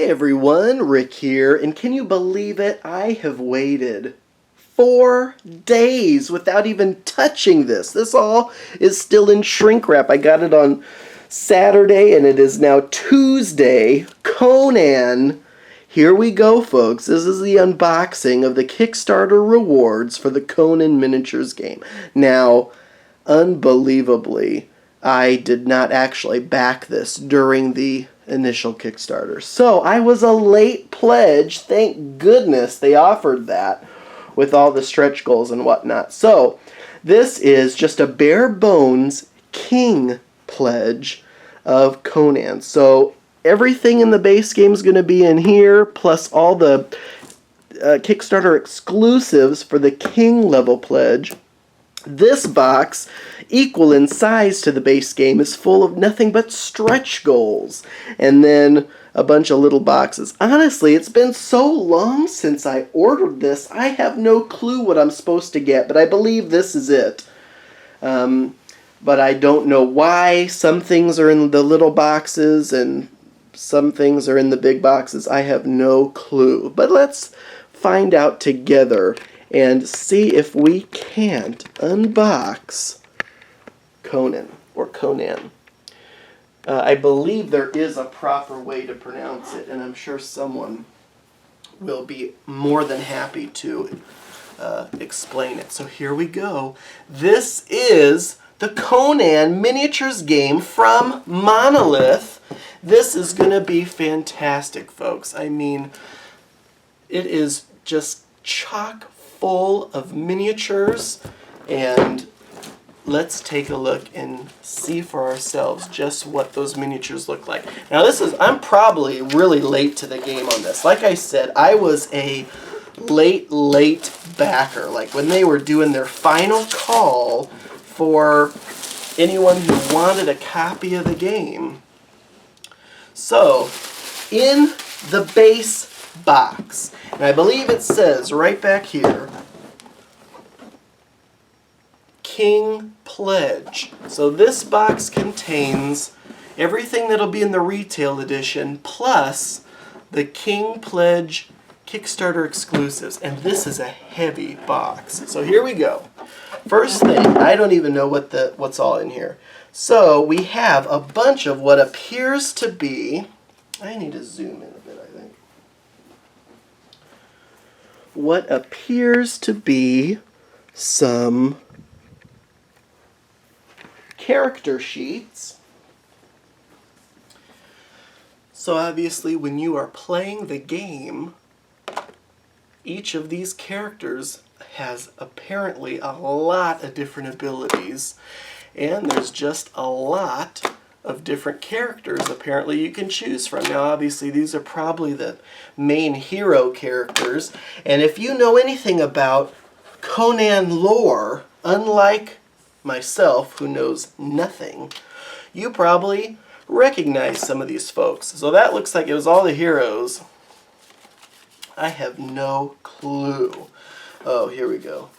everyone, Rick here, and can you believe it? I have waited 4 days without even touching this. This all is still in shrink wrap. I got it on Saturday and it is now Tuesday. Conan. Here we go, folks. This is the unboxing of the Kickstarter rewards for the Conan miniatures game. Now, unbelievably, I did not actually back this during the initial Kickstarter. So I was a late pledge. Thank goodness they offered that with all the stretch goals and whatnot. So this is just a bare bones king pledge of Conan. So everything in the base game is going to be in here, plus all the Kickstarter exclusives for the king level pledge. This box, equal in size to the base game, is full of nothing but stretch goals. And then a bunch of little boxes. Honestly, it's been so long since I ordered this, I have no clue what I'm supposed to get, but I believe this is it. But I don't know why some things are in the little boxes and some things are in the big boxes. I have no clue. But let's find out together and see if we can't unbox Conan, or Conan. I believe there is a proper way to pronounce it, and I'm sure someone will be more than happy to explain it. So here we go. This is the Conan miniatures game from Monolith. This is going to be fantastic, folks. I mean, it is just chock full of miniatures, and let's take a look and see for ourselves just what those miniatures look like. Now I'm probably really late to the game on this. Like I said, I was a late backer. Like when they were doing their final call for anyone who wanted a copy of the game. So, in the base box, and I believe it says right back here, King Pledge. So this box contains everything that'll be in the retail edition plus the King Pledge Kickstarter exclusives. And this is a heavy box. So here we go. First thing, I don't even know what's all in here. So we have a bunch of what appears to be, I need to zoom in a bit, I think. What appears to be some character sheets. So obviously when you are playing the game, each of these characters has apparently a lot of different abilities, and there's just a lot of different characters apparently you can choose from. Now obviously these are probably the main hero characters, and if you know anything about Conan lore, unlike myself who knows nothing, you probably recognize some of these folks. So that looks like it was all the heroes. I have no clue. Oh, here we go.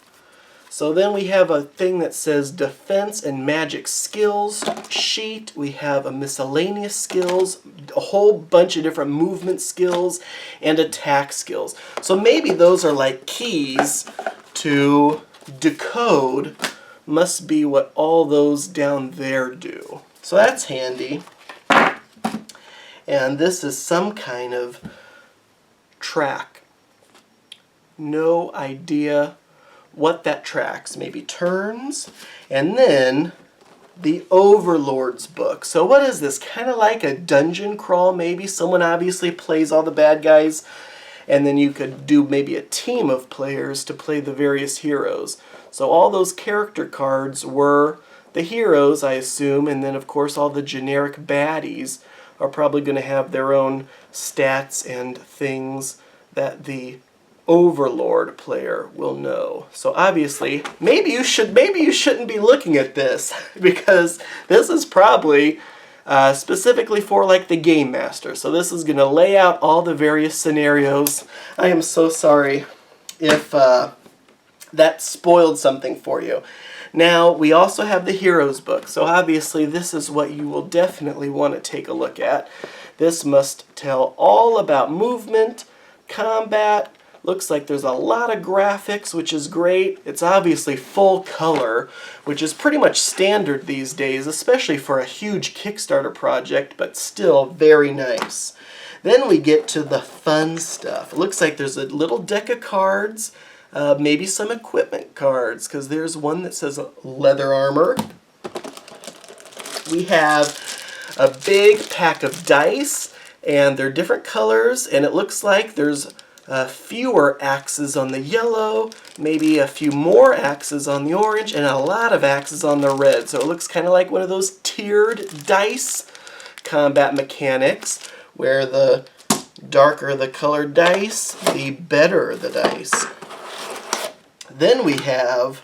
So then we have a thing that says defense and magic skills sheet. We have a miscellaneous skills, a whole bunch of different movement skills, and attack skills. So maybe those are like keys to decode. Must be what all those down there do. So that's handy. And this is some kind of track. No idea what that tracks. Maybe turns. And then the Overlord's book. So what is this? Kind of like a dungeon crawl maybe. Someone obviously plays all the bad guys, and then you could do maybe a team of players to play the various heroes. So all those character cards were the heroes, I assume, and then of course all the generic baddies are probably going to have their own stats and things that the Overlord player will know. So obviously, maybe you shouldn't be looking at this, because this is probably specifically for like the Game Master. So this is going to lay out all the various scenarios. I am so sorry if that spoiled something for you. Now, we also have the Heroes book, so obviously this is what you will definitely want to take a look at. This must tell all about movement, combat. Looks like there's a lot of graphics, which is great. It's obviously full color, which is pretty much standard these days, especially for a huge Kickstarter project, but still very nice. Then we get to the fun stuff. It looks like there's a little deck of cards, maybe some equipment cards, because there's one that says leather armor. We have a big pack of dice, and they're different colors, and it looks like there's fewer axes on the yellow, maybe a few more axes on the orange, and a lot of axes on the red. So it looks kind of like one of those tiered dice combat mechanics, where the darker the colored dice, the better the dice. Then we have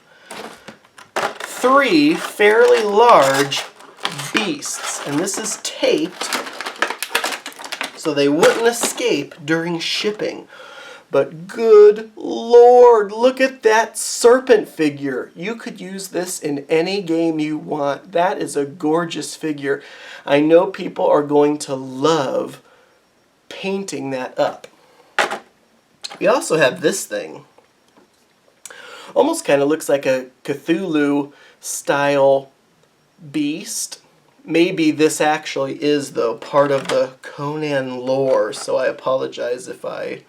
3 fairly large beasts, and this is taped so they wouldn't escape during shipping. But good Lord, look at that serpent figure. You could use this in any game you want. That is a gorgeous figure. I know people are going to love painting that up. We also have this thing. Almost kind of looks like a Cthulhu style beast. Maybe this actually is, though, part of the Conan lore, so I apologize if I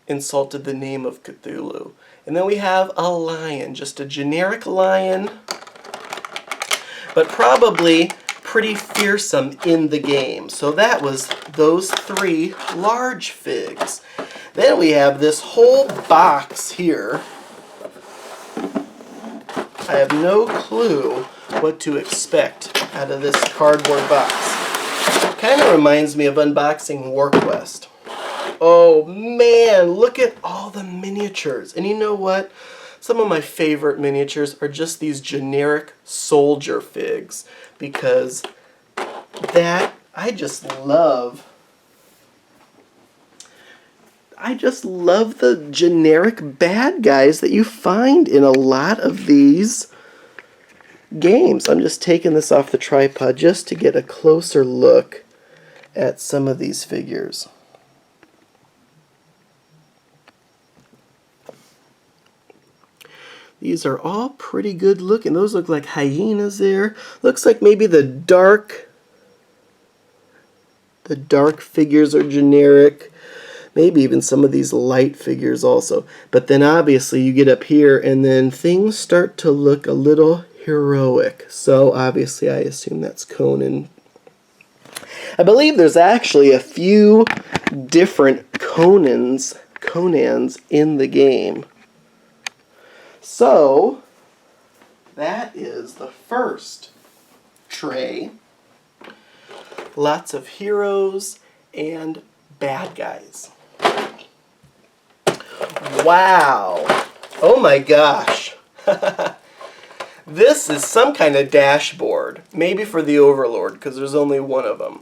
insulted the name of Cthulhu. And then we have a lion, just a generic lion, but probably pretty fearsome in the game. So that was those 3 large figs. Then we have this whole box here. I have no clue what to expect out of this cardboard box. It kind of reminds me of unboxing WarQuest. Oh man, look at all the miniatures. And you know what? Some of my favorite miniatures are just these generic soldier figs, because I just love the generic bad guys that you find in a lot of these games. I'm just taking this off the tripod just to get a closer look at some of these figures. These are all pretty good looking. Those look like hyenas there. Looks like maybe the dark figures are generic. Maybe even some of these light figures also. But then obviously you get up here and then things start to look a little heroic. So obviously I assume that's Conan. I believe there's actually a few different Conans in the game. So that is the first tray. Lots of heroes and bad guys. Wow. Oh my gosh. This is some kind of dashboard. Maybe for the Overlord, because there's only one of them.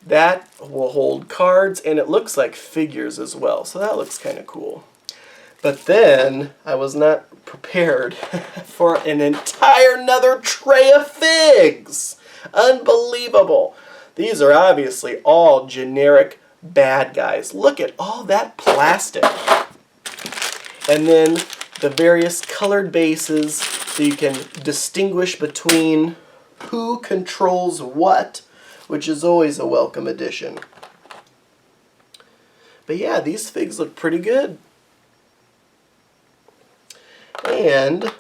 That will hold cards, and it looks like figures as well. So that looks kind of cool. But then I was not prepared for an entire another tray of figs. Unbelievable. These are obviously all generic bad guys. Look at all that plastic. And then the various colored bases so you can distinguish between who controls what, which is always a welcome addition. But yeah, these figs look pretty good. And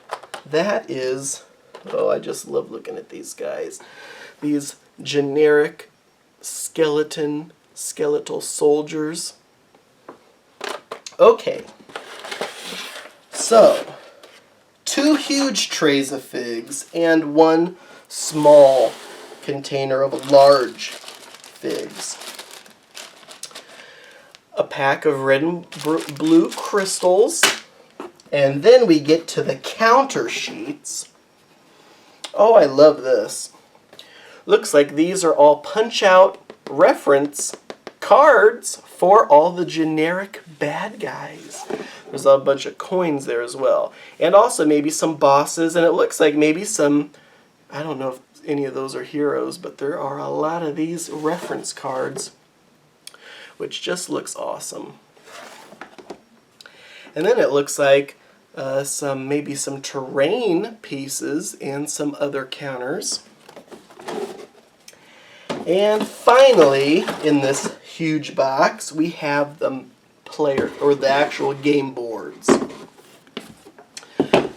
that is, oh, I just love looking at these guys. These generic skeletal soldiers. Okay, so 2 huge trays of figs and 1 small container of large figs. A pack of red and blue crystals. And then we get to the counter sheets. Oh, I love this. Looks like these are all punch-out reference cards for all the generic bad guys. There's a bunch of coins there as well. And also maybe some bosses, and it looks like maybe some, I don't know if any of those are heroes, but there are a lot of these reference cards, which just looks awesome. And then it looks like maybe some terrain pieces and some other counters. And finally, in this huge box, we have the player, or the actual game boards.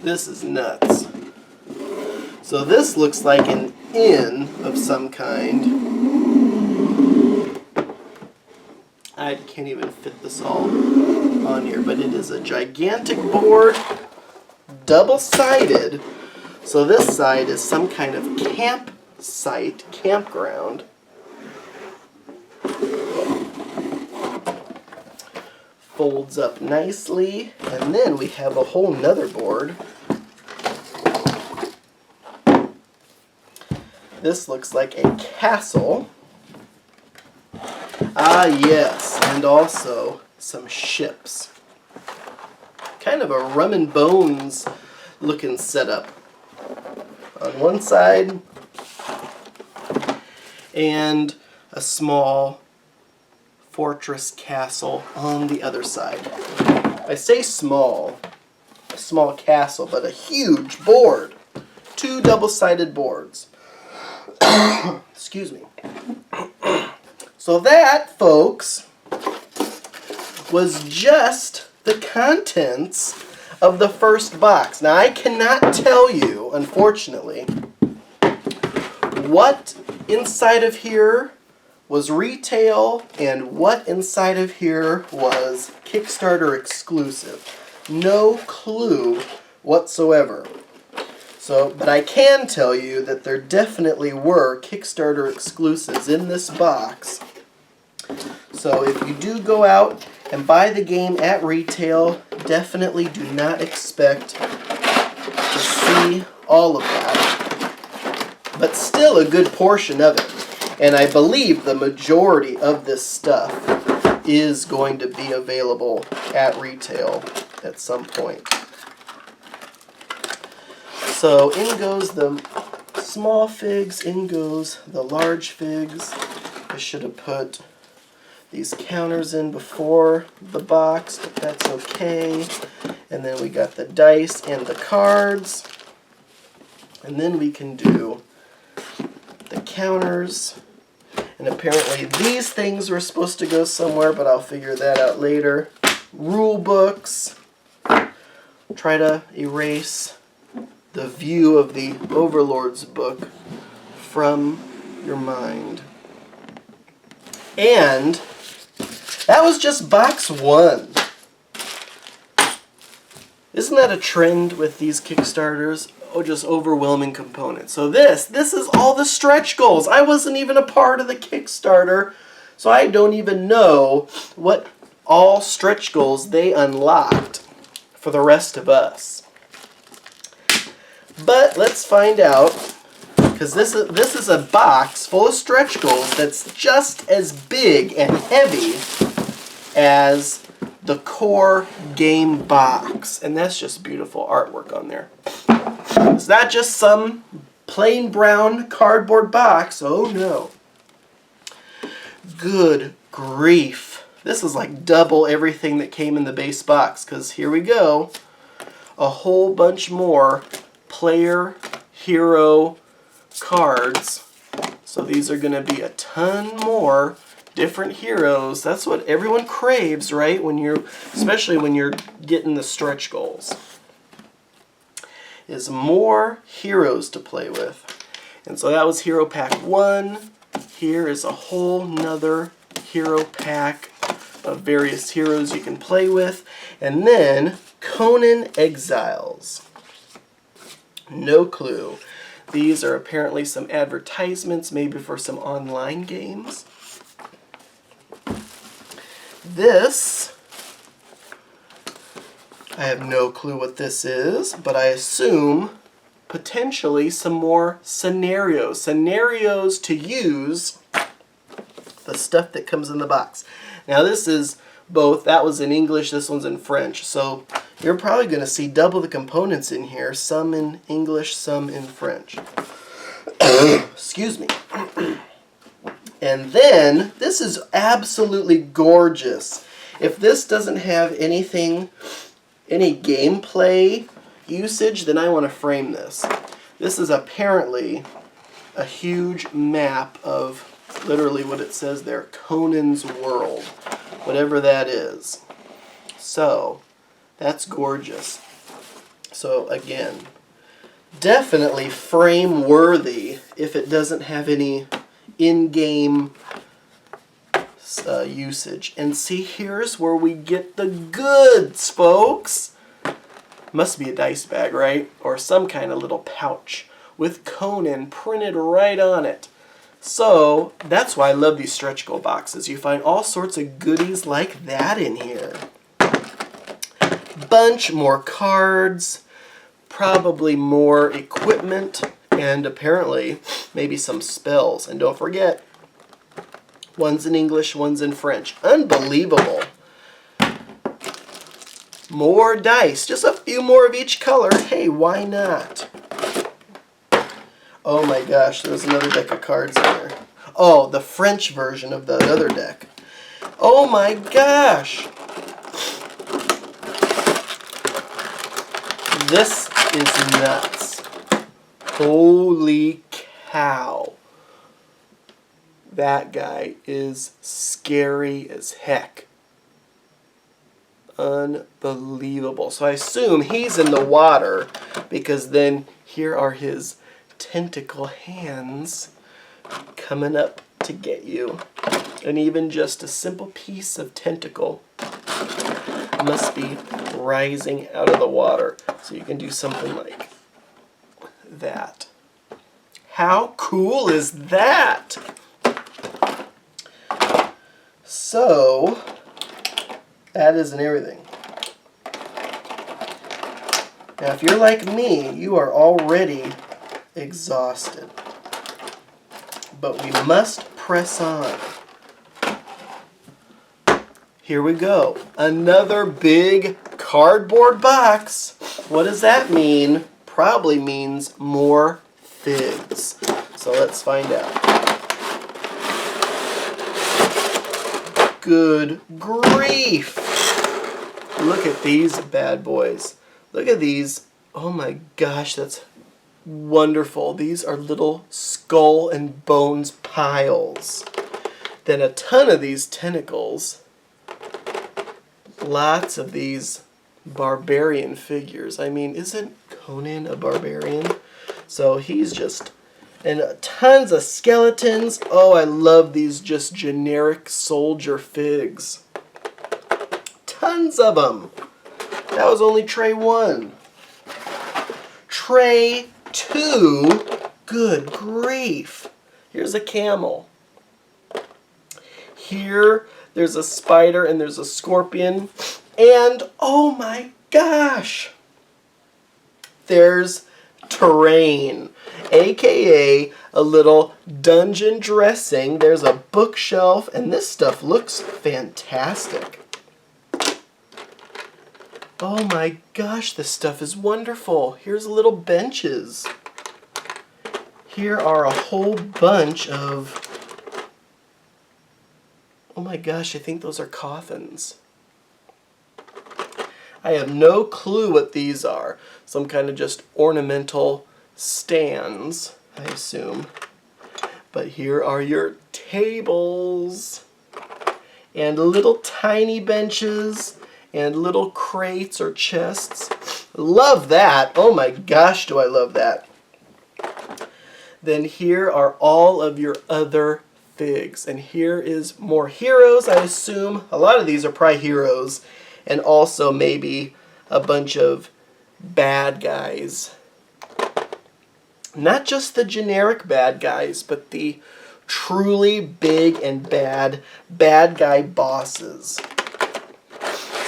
This is nuts. So this looks like an inn of some kind. I can't even fit this all on here, but it is a gigantic board, double-sided. So this side is some kind of campsite, campground. Folds up nicely, and then we have a whole nother board. This looks like a castle. Ah, yes, and also some ships. Kind of a rum and bones looking setup on one side, and a small fortress castle on the other side. I say small, a small castle, but a huge board. 2 double-sided boards. Excuse me. So that, folks, was just the contents of the first box. Now, I cannot tell you, unfortunately, what inside of here was retail and what inside of here was Kickstarter exclusive. No clue whatsoever. So, but I can tell you that there definitely were Kickstarter exclusives in this box. So if you do go out and buy the game at retail, definitely do not expect to see all of that. But still a good portion of it. And I believe the majority of this stuff is going to be available at retail at some point. So in goes the small figs, in goes the large figs. I should have put these counters in before the box, but that's okay. And then we got the dice and the cards. And then we can do the counters. And apparently these things were supposed to go somewhere, but I'll figure that out later. Rule books. Try to erase the view of the Overlord's book from your mind. And that was just box 1. Isn't that a trend with these Kickstarters? Oh, just overwhelming components. So this is all the stretch goals. I wasn't even a part of the Kickstarter, so I don't even know what all stretch goals they unlocked for the rest of us. But let's find out, because this is a box full of stretch goals that's just as big and heavy as the core game box. And that's just beautiful artwork on there. It's not just some plain brown cardboard box. Oh no. Good grief. This is like double everything that came in the base box, because here we go. A whole bunch more player hero cards. So these are going to be a ton more different heroes. That's what everyone craves, right? Especially when you're getting the stretch goals, is more heroes to play with. And so that was Hero Pack 1. Here is a whole nother hero pack of various heroes you can play with. And then Conan Exiles. No clue. These are apparently some advertisements, maybe for some online games. This, I have no clue what this is, but I assume potentially some more scenarios. Scenarios to use the stuff that comes in the box. Now this is both, that was in English, this one's in French, so you're probably going to see double the components in here, some in English, some in French. Excuse me. And then, this is absolutely gorgeous. If this doesn't have any gameplay usage, then I want to frame this. This is apparently a huge map of literally what it says there, Conan's world, whatever that is. So, that's gorgeous. So again, definitely frame worthy if it doesn't have any in-game usage. And see, here's where we get the goods, folks. Must be a dice bag, right? Or some kind of little pouch with Conan printed right on it. So that's why I love these stretch goal boxes. You find all sorts of goodies like that in here. Bunch more cards, probably more equipment, and apparently maybe some spells. And don't forget, one's in English, one's in French. Unbelievable. More dice, just a few more of each color. Hey, why not? Oh my gosh, there's another deck of cards in there. Oh, the French version of the other deck. Oh my gosh. This is nuts. Holy cow. That guy is scary as heck. Unbelievable. So I assume he's in the water because then here are his tentacle hands coming up to get you. And even just a simple piece of tentacle must be rising out of the water. So you can do something like that. How cool is that? So, that isn't everything. Now, if you're like me, you are already exhausted. But we must press on. Here we go. Another big cardboard box. What does that mean? Probably means more figs. So let's find out. Good grief! Look at these bad boys. Look at these. Oh my gosh, that's wonderful. These are little skull and bones piles. Then a ton of these tentacles. Lots of these barbarian figures. I mean, isn't Conan a barbarian? So he's just... And tons of skeletons. Oh, I love these just generic soldier figs. Tons of them. That was only tray 1. Tray 2. Good grief. Here's a camel. Here, there's a spider and there's a scorpion. And, oh my gosh, there's terrain, aka a little dungeon dressing. There's a bookshelf, and this stuff looks fantastic. Oh my gosh, this stuff is wonderful. Here's little benches. Here are a whole bunch of... Oh my gosh, I think those are coffins. I have no clue what these are. Some kind of just ornamental stands, I assume. But here are your tables. And little tiny benches. And little crates or chests. Love that. Oh my gosh, do I love that. Then here are all of your other figs. And here is more heroes, I assume. A lot of these are probably heroes. And also maybe a bunch of bad guys. Not just the generic bad guys, but the truly big and bad guy bosses.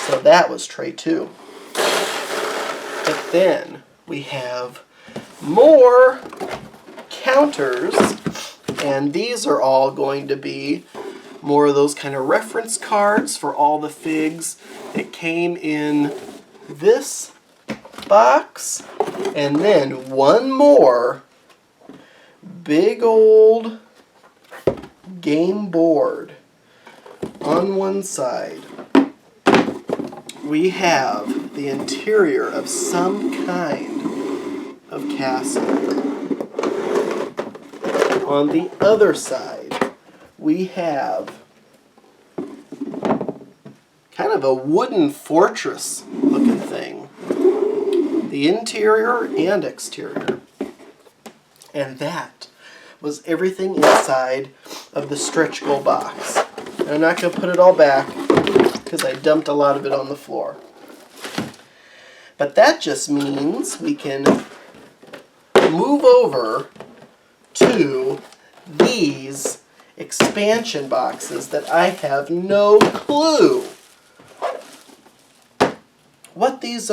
So that was tray 2. But then we have more counters. And these are all going to be More of those kind of reference cards for all the figs. It came in this box, and then one more big old game board. On one side, we have the interior of some kind of castle. On the other side, we have kind of a wooden fortress looking thing. The interior and exterior. And that was everything inside of the stretch goal box. And I'm not going to put it all back because I dumped a lot of it on the floor. But that just means we can move over to these expansion boxes that I have no clue what these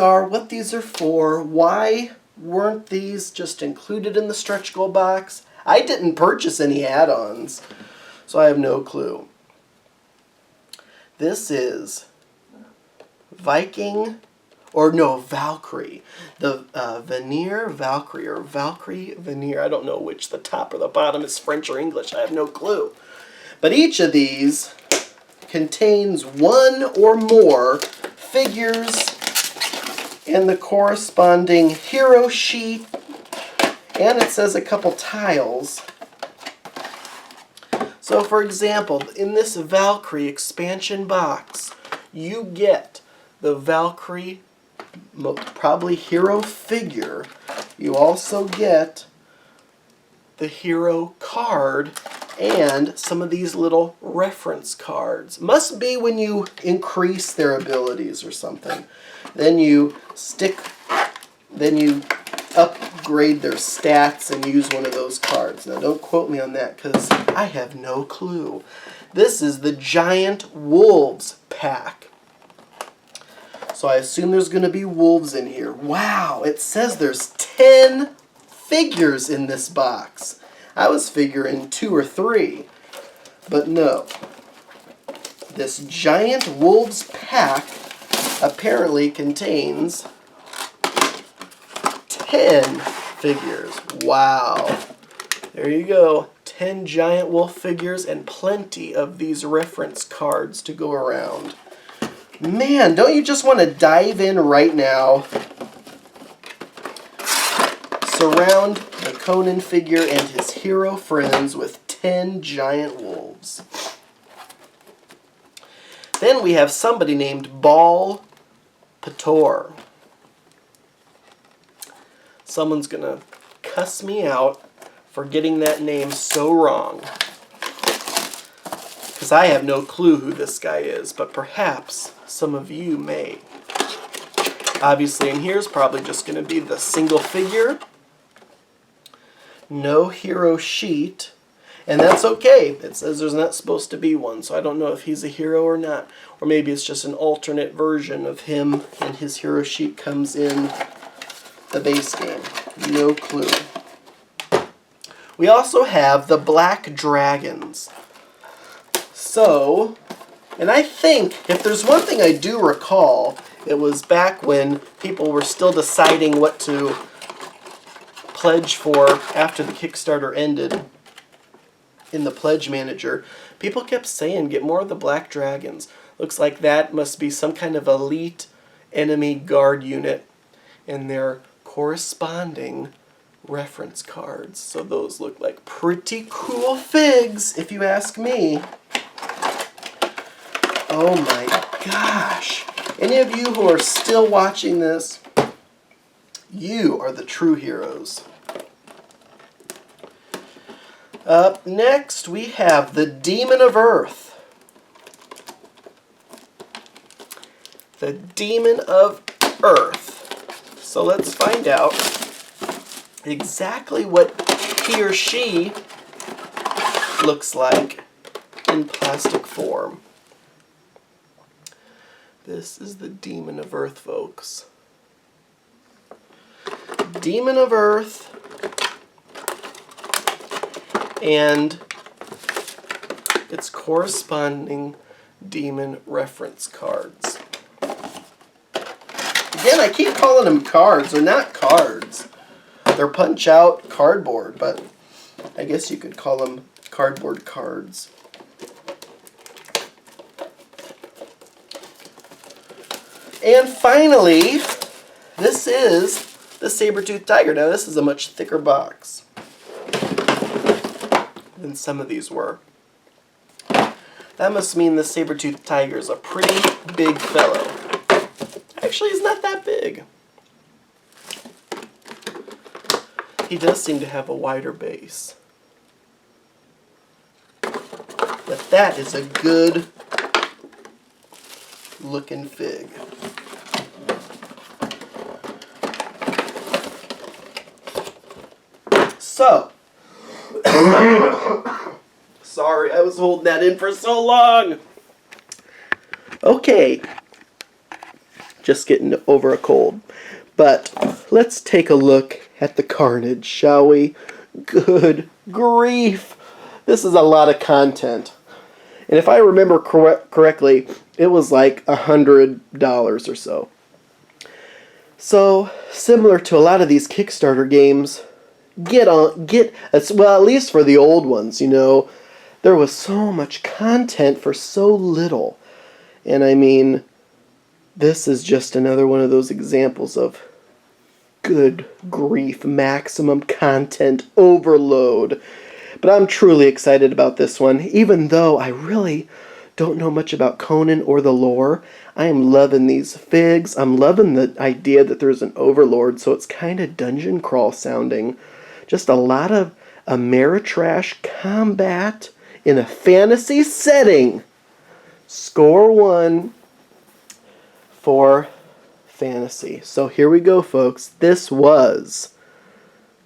are for, why weren't these just included in the stretch goal box? I didn't purchase any add-ons, so I have no clue. This is Valkyrie. The Veneer Valkyrie, or Valkyrie Veneer. I don't know which the top or the bottom is French or English. I have no clue. But each of these contains one or more figures and the corresponding hero sheet, and it says a couple tiles. So for example, in this Valkyrie expansion box, you get the Valkyrie, probably hero figure. You also get the hero card and some of these little reference cards. Must be when you increase their abilities or something. Then you upgrade their stats and use one of those cards. Now don't quote me on that because I have no clue. This is the Giant Wolves pack. So I assume there's going to be wolves in here. Wow, it says there's 10 figures in this box. I was figuring 2 or 3, but no. This Giant Wolves pack apparently contains 10 figures. Wow. There you go. 10 giant wolf figures and plenty of these reference cards to go around. Man, don't you just want to dive in right now? Surround the Conan figure and his hero friends with 10 giant wolves. Then we have somebody named Bal Pator. Someone's going to cuss me out for getting that name so wrong. Because I have no clue who this guy is, but perhaps some of you may. Obviously in here is probably just going to be the single figure. No hero sheet. And that's okay. It says there's not supposed to be one, so I don't know if he's a hero or not. Or maybe it's just an alternate version of him and his hero sheet comes in the base game. No clue. We also have the Black Dragons. So, and I think, if there's one thing I do recall, it was back when people were still deciding what to pledge for after the Kickstarter ended. In the pledge manager, people kept saying, get more of the Black Dragons. Looks like that must be some kind of elite enemy guard unit and their corresponding reference cards. So those look like pretty cool figs, if you ask me. Oh my gosh. Any of you who are still watching this, you are the true heroes. Up next, we have the Demon of Earth. The Demon of Earth. So let's find out exactly what he or she looks like in plastic form. This is the Demon of Earth, folks. Demon of Earth. And its corresponding demon reference cards. Again, I keep calling them cards. They're not cards. They're punch-out cardboard, but I guess you could call them cardboard cards. And finally, this is the saber-toothed tiger. Now, this is a much thicker box than some of these were. That must mean the saber-toothed tiger is a pretty big fellow. Actually, he's not that big. He does seem to have a wider base. But that is a good looking fig. So, sorry, I was holding that in for so long. Okay, just getting over a cold. But let's take a look at the carnage, shall we? Good grief. This is a lot of content. And if I remember correctly, it was like $100 or so. So, similar to a lot of these Kickstarter games, well, at least for the old ones, you know, there was so much content for so little. And I mean, this is just another one of those examples of good grief, maximum content overload. But I'm truly excited about this one, even though I really don't know much about Conan or the lore. I am loving these figs. I'm loving the idea that there's an overlord, so it's kind of dungeon crawl sounding. Just a lot of Ameritrash combat in a fantasy setting. Score 1 for fantasy. So here we go, folks. This was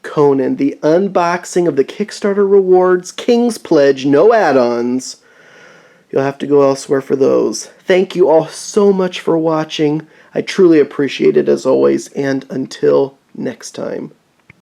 Conan, the unboxing of the Kickstarter rewards, King's Pledge, no add-ons. You'll have to go elsewhere for those. Thank you all so much for watching. I truly appreciate it as always, and until next time.